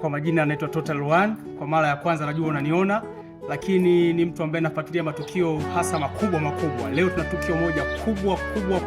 Kwa majina anaitwa Total One. Kwa mara ya kwanza najua unaniona, lakini ni mtu ambaye nafuatilia matukio hasa makubwa. Leo tuna tukio moja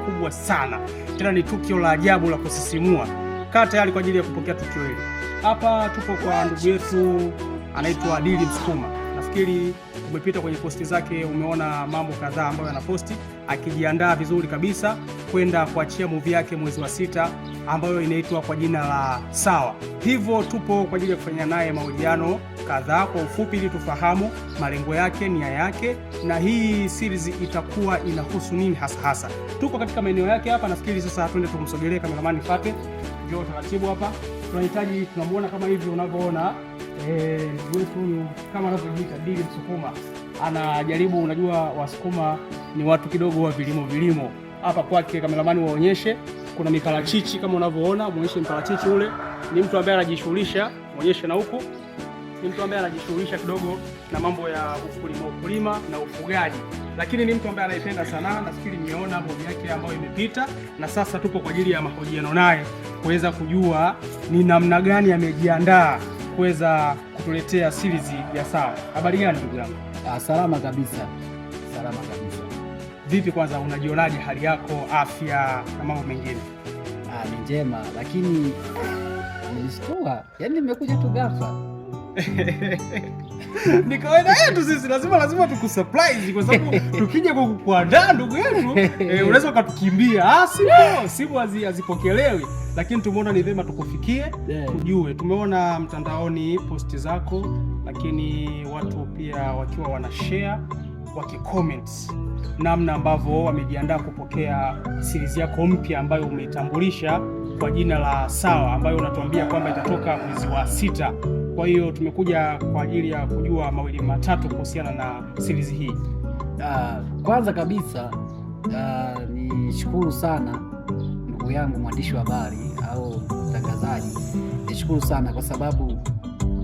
kubwa sana. Tena ni tukio la ajabu la kusisimua. Kaa tayari kwa ajili ya kupokea tukio hili. Hapa tupo kwa ndugu yetu anaitwa Dili Msukuma. Nafikiri umepita kwenye posti zake, umeona mambo kadhaa ambayo anaposti, akijiandaa vizuri kabisa kwenda kuachia movie yake mwezi wa 6 ambayo inaitwa kwa jina la Sawa. Hivyo tupo kwa ajili ya kufanya naye mahojiano kadhaa kwa ufupi, ili tufahamu malengo yake, nia yake, na hii series itakuwa inahusu nini hasa. Tuko katika maeneo yake hapa. Nafikiri sasa twende tumsogelee. Kameramani Fate, njoo taratibu hapa. Tunamuona kama hivi unavyoona wetu kama anavyojiita Dili Msukuma. Anajaribu, unajua Wasukuma ni watu kidogo wa vilimo. Hapa kwake kameramani waonyeshe kuna miparachichi kama unavyoona, muonyeshe mparachichi ule. Ni mtu ambaye anajishughulisha, muonyeshe na huku. Ni mtu ambaye anajishughulisha kidogo na mambo ya ukulima na ufugaji. Lakini ni mtu ambaye anaipenda sanaa. Nafikiri nimeona movie yake ambayo imepita, na sasa tupo kwa ajili ya mahojiano naye kuweza kujua ni namna gani amejiandaa kuweza kutuletea series ya Sawa. Habari gani ndugu yangu? Salama kabisa. Vipi kwanza, unajionaje hali yako, afya na mambo mengine? Ni njema, lakini nilishtua. Yaani nimekuja tu ghafla. Ni kawaida yetu sisi, lazima tukusurprise kwa sababu tukija kukuandaa ndugu yetu unaweza ukatukimbia. Simu hazipokelewi, lakini tumeona ni vema tukufikie, tujue. Tumeona mtandaoni posti zako, lakini watu pia wakiwa wanashare, wakicomment namna ambavyo wamejiandaa kupokea series yako mpya ambayo umeitambulisha kwa jina la Sawa, ambayo unatuambia kwamba itatoka mwezi wa 6. Kwa hiyo tumekuja kwa ajili ya kujua mawili matatu kuhusiana na series hii. Kwanza kabisa nishukuru sana ndugu yangu mwandishi wa habari au mtangazaji. Nishukuru sana kwa sababu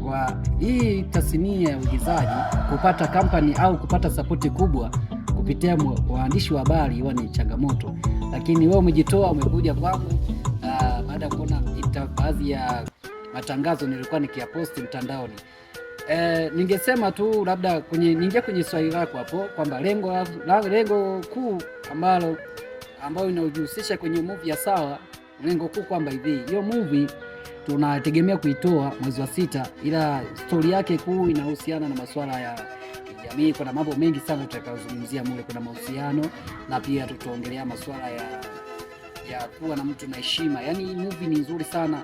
kwa hii tasnia ya uigizaji kupata company au kupata sapoti kubwa kupitia waandishi wa habari huwa ni changamoto, lakini wewe umejitoa, umekuja kwangu baada ya kuona baadhi ya matangazo nilikuwa nikiyaposti mtandaoni. Ningesema tu labda niingia kwenye swali lako hapo kwamba lengo kuu ambayo inajihusisha kwenye movie ya Sawa, lengo kuu kwamba hiyo movie tunategemea kuitoa mwezi wa 6, ila story yake kuu inahusiana na masuala ya jamii. Kuna mambo mengi sana tutakayozungumzia mule, kuna mahusiano, na pia tutaongelea masuala ya kuwa na mtu na heshima. Yaani movie ni nzuri sana.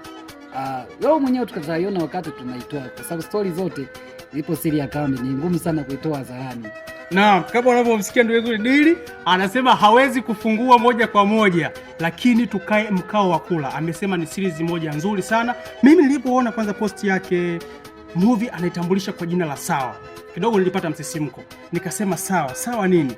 Wewe mwenyewe tukataiona wakati tunaitoa, kwa sababu story zote zipo siri ya kambi, ni ngumu sana kuitoa hadharani. Naam, kama unavyomsikia ndugu yetu Dili anasema hawezi kufungua moja kwa moja, lakini tukae mkao wa kula. Amesema ni series moja nzuri sana. Mimi nilipoona kwanza posti yake, movie anaitambulisha kwa jina la Sawa, kidogo nilipata msisimko. Nikasema sawa nini?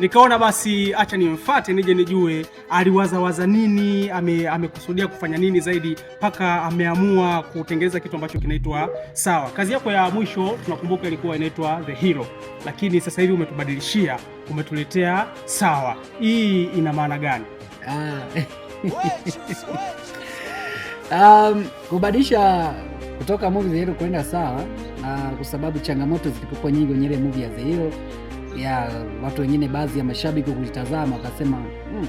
Nikaona basi acha nimfuate nije nijue aliwaza nini, amekusudia kufanya nini zaidi mpaka ameamua kutengeneza kitu ambacho kinaitwa Sawa. Kazi yako ya mwisho tunakumbuka ilikuwa inaitwa The Hero, lakini sasa hivi umetubadilishia, umetuletea Sawa. Hii ina maana gani? Kubadilisha kutoka movie The Hero kwenda Sawa, kwa sababu changamoto zilikuwa nyingi kwenye ile movie ya The Hero. Ya watu wengine, baadhi ya mashabiki kulitazama wakasema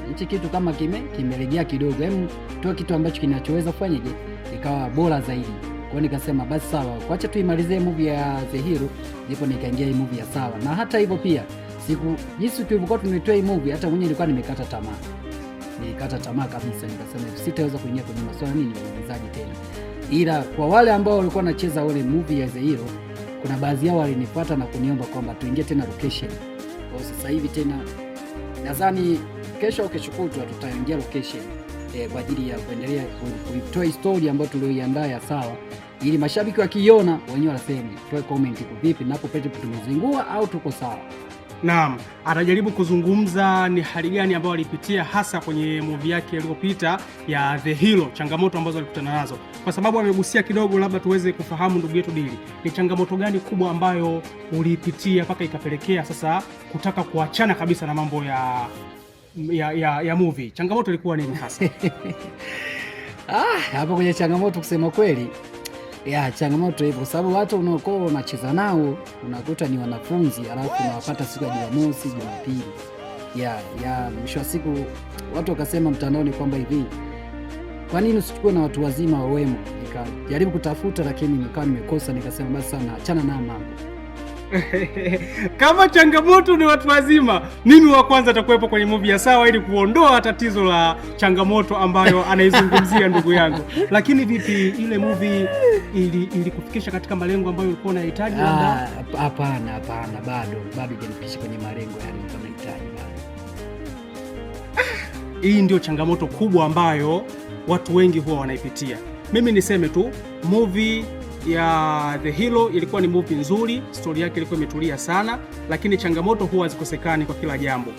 hichi kitu kama kimelegea kidogo, tuwe kitu ambacho kinachoweza kufanyaje ikawa bora zaidi. Kwa hiyo nikasema basi sawa, kuacha tuimalizie movie ya The Hero, ndipo nikaingia hii movie ya Sawa. Na hata hivyo pia jinsi tulivyokuwa tunaitoa hii movie, hata mwenyewe nilikuwa nimekata tamaa kabisa. Nikasema sitaweza kuingia kwenye masuala ya uigizaji tena, ila kwa wale ambao walikuwa wanacheza wale movie ya The Hero, kuna baadhi yao walinifuata na kuniomba kwamba tuingie tena location. Kwa sasa hivi tena nadhani kesho au kesho kutwa tutaingia location kwa ajili ya kuendelea kuitoa historia ambayo tulioiandaa ya Sawa, ili mashabiki wakiiona wenyewe waseme, toe comment vipi, napo pete tumezingua au tuko sawa. Naam, atajaribu kuzungumza ni hali gani ambayo alipitia hasa kwenye movie yake iliyopita ya The Hero, changamoto ambazo alikutana nazo. Kwa sababu amegusia kidogo, labda tuweze kufahamu ndugu yetu Dili, ni changamoto gani kubwa ambayo ulipitia mpaka ikapelekea sasa kutaka kuachana kabisa na mambo ya movie? Changamoto ilikuwa nini hasa? Hapo kwenye changamoto kusema kweli, changamoto ipo kwa sababu watu unaokuwa unacheza nao unakuta ni wanafunzi, alafu unawapata siku ya Jumamosi, Jumapili. Mwisho wa siku watu wakasema mtandaoni kwamba hivi, kwa nini usichukue na watu wazima wawemo? Nikajaribu kutafuta lakini nikawa nimekosa, nikasema basi sana achana na mambo. Kama changamoto ni watu wazima, mimi wa kwanza atakuwepo kwenye movie ya Sawa ili kuondoa tatizo la changamoto ambayo anaizungumzia ndugu yangu. Lakini vipi, ile movie ilikufikisha katika malengo ambayo ulikuwa unahitaji? Hapana, bado hajanifikisha kwenye malengo yale nilikuwa nahitaji bado. Hii ndio changamoto kubwa ambayo watu wengi huwa wanaipitia. Mimi niseme tu movie ya The Hero ilikuwa ni movie nzuri, story yake ilikuwa imetulia sana, lakini changamoto huwa hazikosekani kwa kila jambo.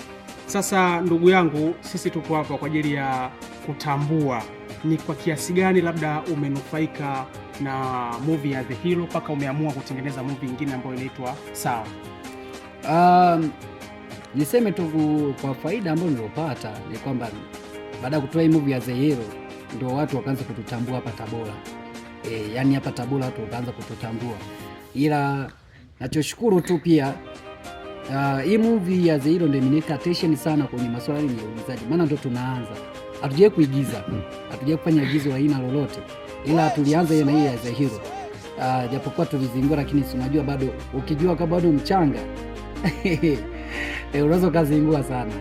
Sasa ndugu yangu, sisi tuko hapa kwa ajili ya kutambua ni kwa kiasi gani labda umenufaika na movie ya The Hero mpaka umeamua kutengeneza movie nyingine ambayo inaitwa Sawa. Niseme tu kwa faida ambayo nilopata ni kwamba baada ya kutoa hii movie ya The Hero ndio watu wakaanza kututambua hapa Tabora. Yani hapa Tabora watu wakaanza kututambua, ila nachoshukuru tu pia hii movie ya The Hero ndio imeniweka attention sana kwenye masuala ya uigizaji, maana ndio tunaanza, hatujawahi kuigiza, hatujawahi kufanya igizo la aina lolote, ila tulianza na hii ya The Hero. Japokuwa tulizingua, lakini unajua bado ukijua kama bado mchanga unaweza kuzingua sana.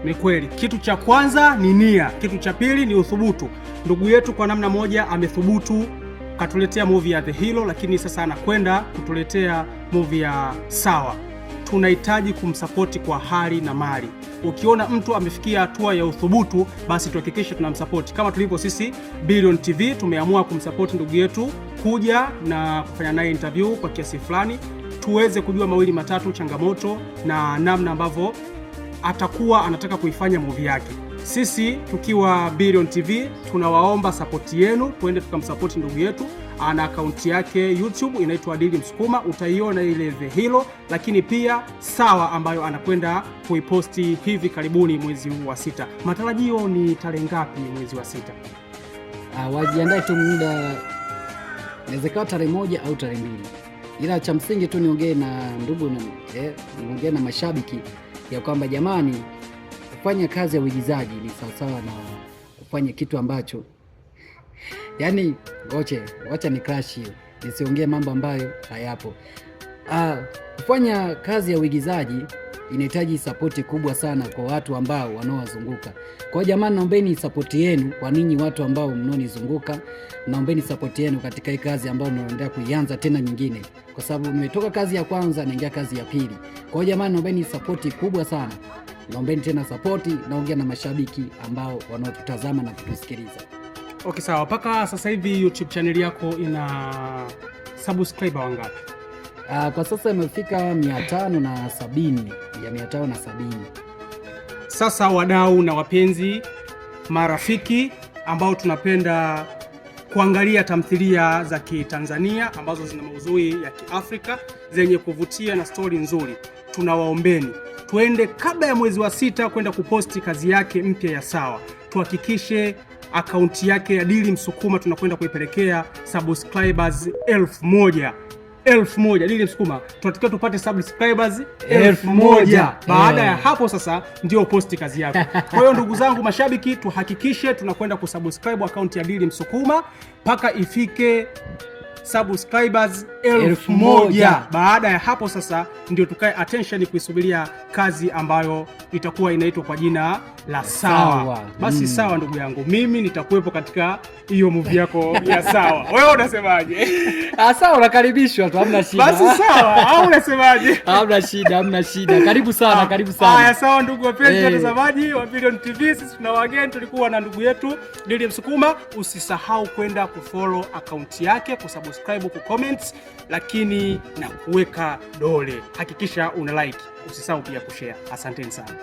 Ni kweli, kitu cha kwanza ni nia, kitu cha pili ni uthubutu. Ndugu yetu kwa namna moja amethubutu, katuletea movie ya The Hero, lakini sasa anakwenda kutuletea movie ya Sawa. Tunahitaji kumsapoti kwa hali na mali. Ukiona mtu amefikia hatua ya uthubutu, basi tuhakikishe tunamsapoti. Kama tulivyo sisi Billion TV tumeamua kumsapoti ndugu yetu, kuja na kufanya naye interview kwa kiasi fulani, tuweze kujua mawili matatu, changamoto na namna ambavyo atakuwa anataka kuifanya movie yake. Sisi tukiwa Billion TV tunawaomba sapoti yenu, tuende tukamsapoti ndugu yetu. Ana akaunti yake YouTube inaitwa Dili Msukuma, utaiona ile The Hero, lakini pia Sawa ambayo anakwenda kuiposti hivi karibuni mwezi huu wa 6. Matarajio ni tarehe ngapi mwezi wa 6? Wajiandae tu muda, inawezekana tarehe 1 au tarehe 2. Ila cha msingi tu niongee na ndugu niongee na mashabiki ya kwamba jamani, kufanya kazi ya uigizaji ni sawasawa na kufanya kitu ambacho yani, wacha ni crash hiyo, nisiongee mambo ambayo hayapo. Kufanya kazi ya uigizaji inahitaji sapoti kubwa sana kwa watu ambao wanaowazunguka. Kwa jamani, naombeni sapoti yenu kwa ninyi watu ambao mnaonizunguka, naombeni sapoti yenu katika hii kazi ambayo naendelea kuianza tena nyingine, kwa sababu nimetoka kazi ya kwanza naingia kazi ya pili. Kwa jamani, naombeni sapoti kubwa sana, naombeni tena sapoti, naongea na mashabiki ambao wanaotutazama na kutusikiliza. Okay, sawa. Mpaka sasa hivi YouTube channel yako ina subscriber wangapi? Kwa sasa imefika 570. Sasa wadau na wapenzi marafiki ambao tunapenda kuangalia tamthilia za Kitanzania ambazo zina maudhui ya Kiafrika zenye kuvutia na stori nzuri, tunawaombeni tuende kabla ya mwezi wa 6 kwenda kuposti kazi yake mpya ya Sawa. Tuhakikishe akaunti yake ya Dili Msukuma tunakwenda kuipelekea subscribers 1000. Dili Msukuma tunatakiwa tupate subscribers 1000. Baada ya hapo sasa ndio posti kazi yako. Kwa hiyo ndugu zangu mashabiki, tuhakikishe tunakwenda kusubscribe akaunti ya Dili Msukuma mpaka ifike subscribers 1000. Baada ya hapo sasa ndio tukae attention kuisubiria kazi ambayo itakuwa inaitwa kwa jina la Sawa. Basi Sawa ndugu yangu, mimi nitakuwepo katika hiyo movie yako ya Sawa. Wewe unasemaje? Sawa, unakaribishwa tu, hamna shida. Basi Sawa, au unasemaje? Hamna shida. Karibu sana. Haya, sawa ndugu wapenzi watazamaji wa Billion TV, sisi tuna wageni, tulikuwa na ndugu yetu Dili Msukuma. Usisahau kwenda kufollow akaunti yake, kusubscribe, kucomment, lakini na kuweka dole. Hakikisha una like, usisahau pia kushare. Asanteni sana.